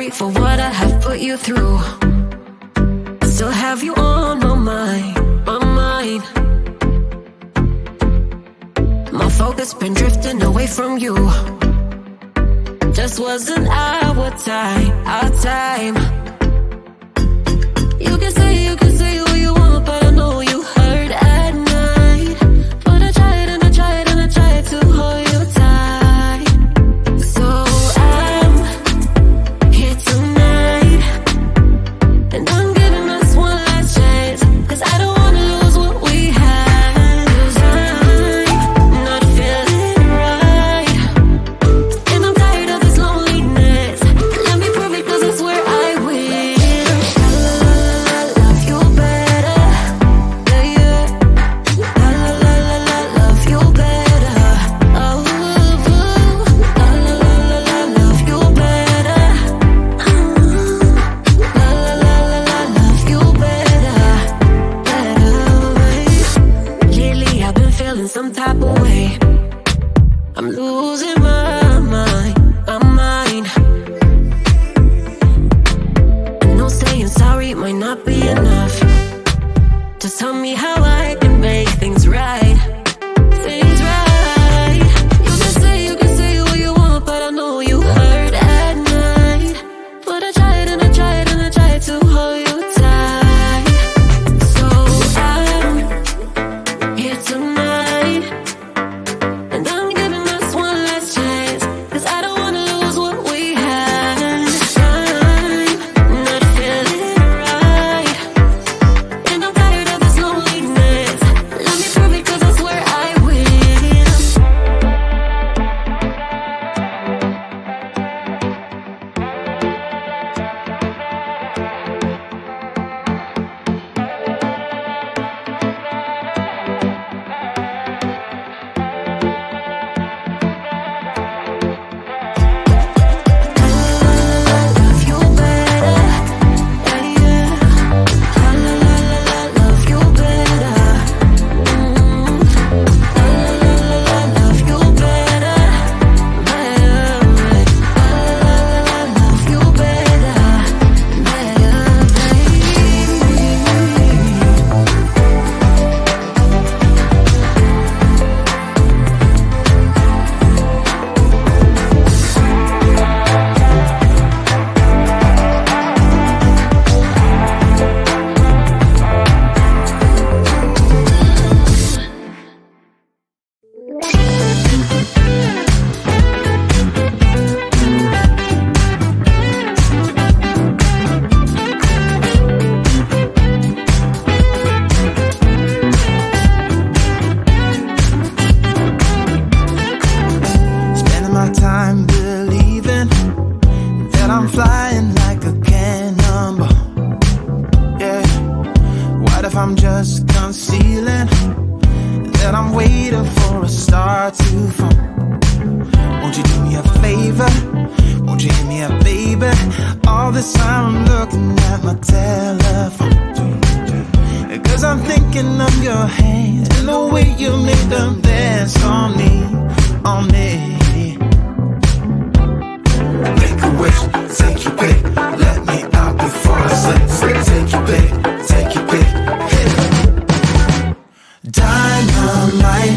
sorry for what I have put you through. I still have you on my mind, my mind. My focus been drifting away from you. Just wasn't our time, our time. You can say what you want, but I know you hurt at night. But I tried and I tried and I tried to hold you tight. So I'm here tonight, and I'm giving us one last chance, 'cause I don't wanna lose what we had. 'Cause I'm not feeling right, and I'm tired of this loneliness. Let me prove it, 'cause I swear I will. Love you better, yeah, yeah. Love you better, oh, love you better, love you better, better. Lately I've been feeling some type of way. I'm losing my mind, my mind. I know saying sorry might not be enough. Just tell me how I can make things right, things right. You can say what you want, but I know you hurt at night. But I tried and I tried and I tried to hold you tight. So I'm here tonight, and I'm giving us one last chance, 'cause I don't wanna lose what we had. I'm not feeling right, and I'm tired of this loneliness. Let me prove it, 'cause I swear I will. Love you better, yeah, yeah. Love you better, love you better, better. Love you better, Spending my time believing that I'm flying like a cannonball. Yeah. What if I'm just concealing that I'm waiting for a star to fall? Won't you do me a favor? Won't you hit me up, baby? All this time I'm looking at my telephone, 'cause I'm thinking of your hands and the way you make them dance on me, on me. Make a wish, take your pick, let me out before I slip. Take your pick, hit. Dynamite,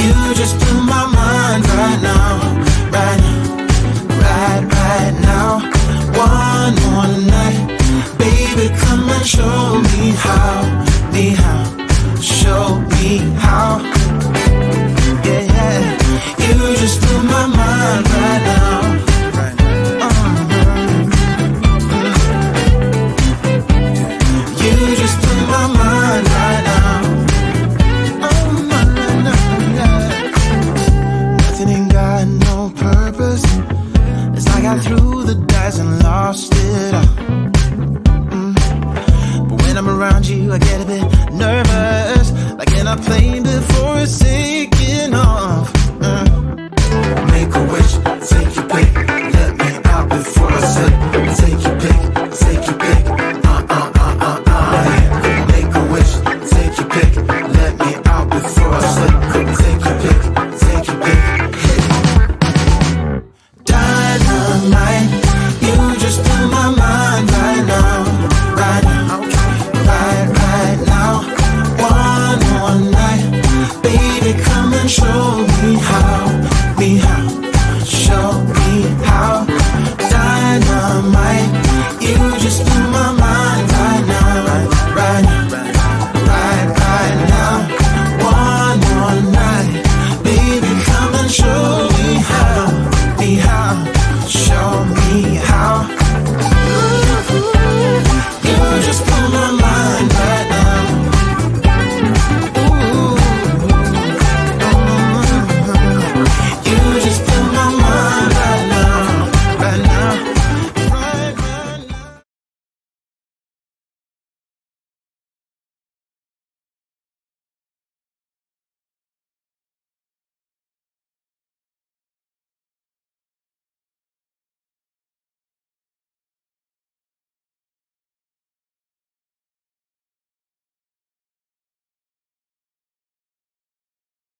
you just blew my mind right now, right now, right now. One more night, baby, come and show me how, show me how. Yeah, yeah. show me how.